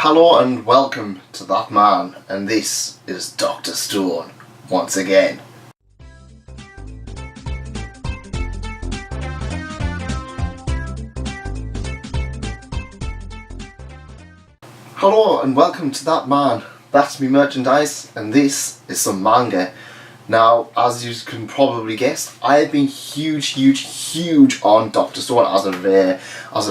Hello and welcome to That Man, and this is Dr. Stone once again. Hello and welcome to That Man. That's me merchandise, and this is some manga. Now, as you can probably guess, I have been huge on Dr. Stone as of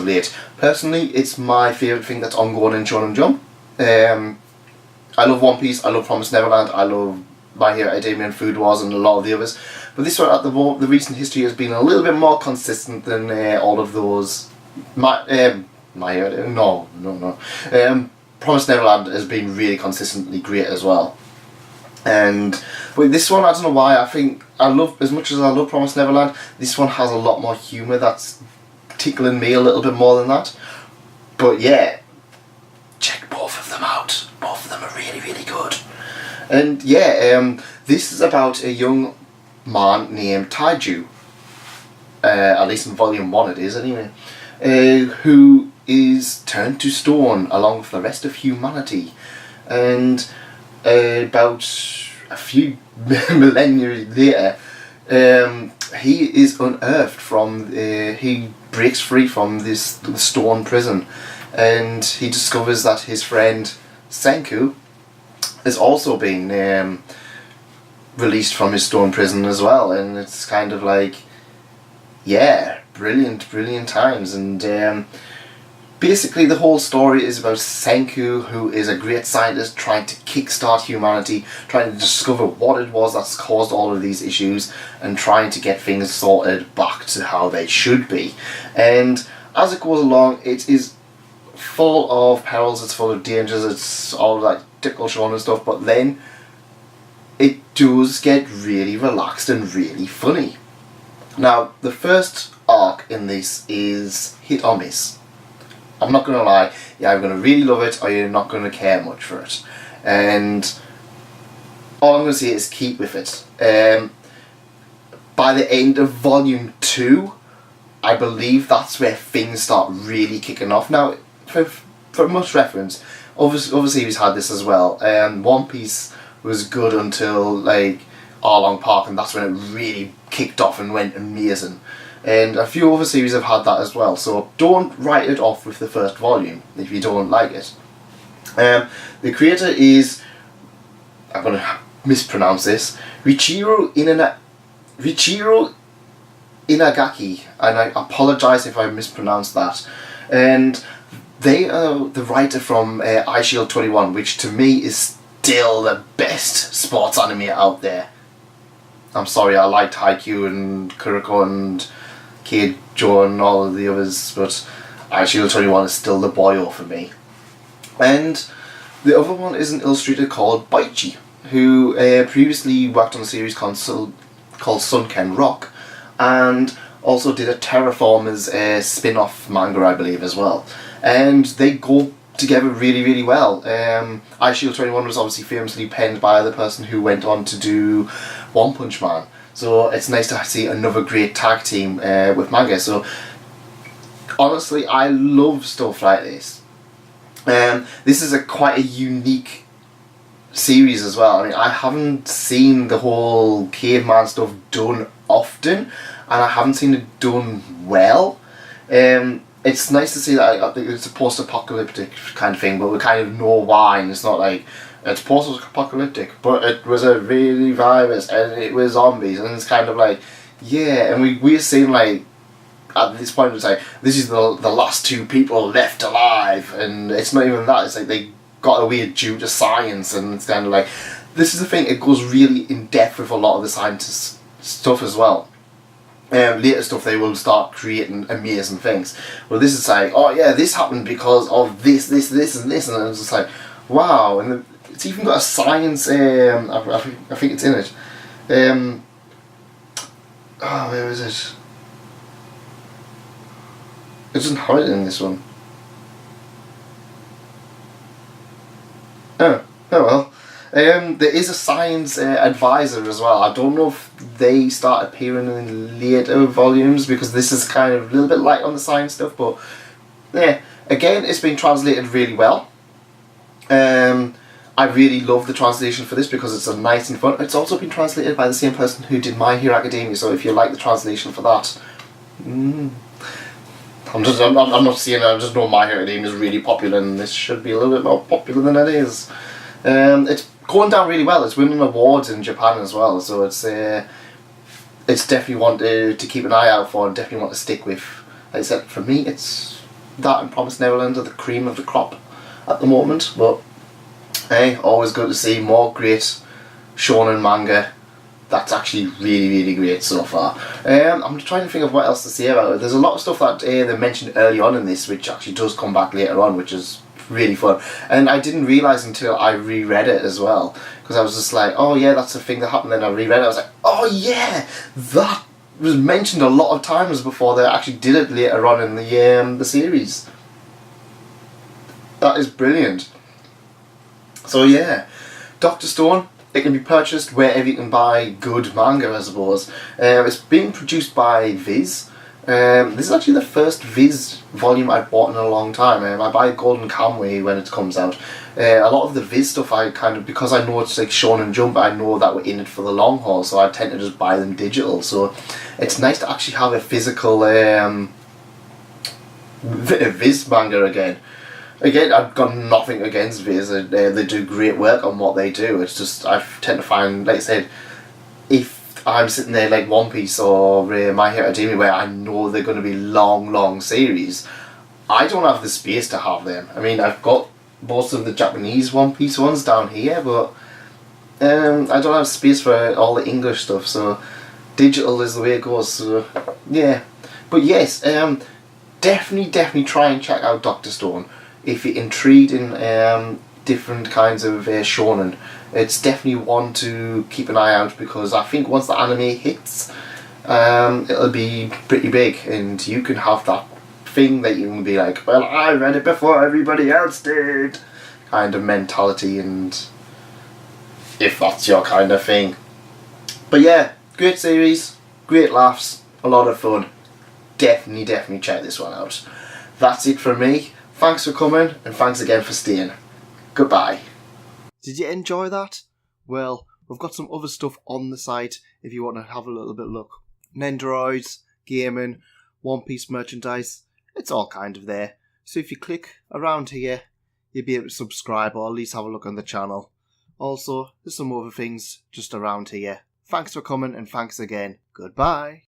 late. Personally, it's my favourite thing that's ongoing in Shonen Jump. I love One Piece, I love Promised Neverland, I love My Hero Academia and Food Wars and a lot of the others. But this one, at the recent history, has been a little bit more consistent than all of those. Promised Neverland has been really consistently great as well. And with this one, I don't know why, I think as much as I love Promised Neverland, this one has a lot more humour that's tickling me a little bit more than that. But yeah, check both of them out. Both of them are really good. And yeah, this is about a young man named Taiju. At least in volume 1 it is anyway. Who is turned to stone along with the rest of humanity. And about a few millennia later, he is unearthed from, he breaks free from the stone prison, and he discovers that his friend Senku has also been released from his stone prison as well, and it's kind of like, yeah, brilliant times. And basically the whole story is about Senku, who is a great scientist trying to kickstart humanity, trying to discover what it was that's caused all of these issues, and trying to get things sorted back to how they should be. And as it goes along, it is full of perils, it's full of dangers, it's all like typical shonen stuff, but then it does get really relaxed and really funny. Now, the first arc in this is hit or miss. I'm not going to lie, you're either going to really love it or you're not going to care much for it. And all I'm going to say is keep with it. By the end of volume 2, I believe that's where things start really kicking off. Now, for much reference, other series had this as well. One Piece was good until like Arlong Park, and that's when it really kicked off and went amazing. And a few other series have had that as well, so don't write it off with the first volume if you don't like it. The creator is, I'm going to mispronounce this, Riichiro Inagaki, and I apologise if I mispronounced that. And they are the writer from Eyeshield 21, which to me is still the best sports anime out there. I'm sorry, I liked Haikyuu and Kuroko and Kid Joe and all of the others, but Eyeshield 21 is still the boyo for me. And the other one is an illustrator called Baichi, who previously worked on a series called Sunken Rock, and also did a Terraformers spin-off manga, I believe, as well. And they go together really well. Eyeshield 21 was obviously famously penned by the person who went on to do One Punch Man. So it's nice to see another great tag team with manga. So honestly, I love stuff like this. This is quite a unique series as well. I mean, I haven't seen the whole caveman stuff done often, and I haven't seen it done well. It's nice to see that I think it's a post-apocalyptic kind of thing, but we kind of know why, and it's not like it's post-apocalyptic, but it was a really virus and it was zombies, and it's kind of like, yeah, and we're seeing like, at this point it's like, this is the last two people left alive, and it's not even that, it's like they got away due to science, and it's kind of like, this is the thing, it goes really in depth with a lot of the scientist stuff as well. Later stuff they will start creating amazing things. Well, this is like, oh yeah, this happened because of this and this, and it's just like, wow. And it's even got a science, I think it's in it. Where is it? It doesn't have it in this one. Oh well. There is a science advisor as well. I don't know if they start appearing in later volumes, because this is kind of a little bit light on the science stuff, but yeah, again, it's been translated really well. I really love the translation for this because it's a nice and fun. It's also been translated by the same person who did My Hero Academia, so if you like the translation for that, I'm not saying, I just know My Hero Academia is really popular and this should be a little bit more popular than it is. It's going down really well. It's winning awards in Japan as well, so it's definitely one to keep an eye out for and definitely want to stick with. Like I said, for me, it's that and Promised Neverland are the cream of the crop at the moment, but hey, always good to see more great shonen manga. That's actually really, really great so far. I'm trying to think of what else to say about it. There's a lot of stuff that they mentioned early on in this, which actually does come back later on, which is really fun. And I didn't realise until I reread it as well, because I was just like, oh yeah, that's a thing that happened. Then I reread it, I was like, oh yeah, that was mentioned a lot of times before they actually did it later on in the series. That is brilliant. So yeah, Dr. Stone, it can be purchased wherever you can buy good manga, I suppose. It's being produced by Viz. This is actually the first Viz volume I've bought in a long time. I buy Golden Kamuy when it comes out. A lot of the Viz stuff I kind of, because I know it's like Shonen Jump, I know that we're in it for the long haul, so I tend to just buy them digital. So it's nice to actually have a physical Viz manga again. Again, I've got nothing against Viz. They do great work on what they do. It's just, I tend to find, like I said, if I'm sitting there like One Piece or My Hero Academia where I know they're going to be long series, I don't have the space to have them. I mean, I've got most of the Japanese One Piece ones down here, but I don't have space for all the English stuff, so digital is the way it goes, so yeah. But yes, definitely try and check out Dr. Stone. If you're intrigued in different kinds of shonen, it's definitely one to keep an eye out, because I think once the anime hits, it'll be pretty big, and you can have that thing that you can be like, well, I read it before everybody else did, kind of mentality, and if that's your kind of thing. But yeah, great series, great laughs, a lot of fun. Definitely check this one out. That's it from me. Thanks for coming, and thanks again for staying. Goodbye. Did you enjoy that? Well, we've got some other stuff on the site if you want to have a little bit of look. Nendoroids, gaming, One Piece merchandise, it's all kind of there. So if you click around here, you'll be able to subscribe or at least have a look on the channel. Also, there's some other things just around here. Thanks for coming, and thanks again. Goodbye.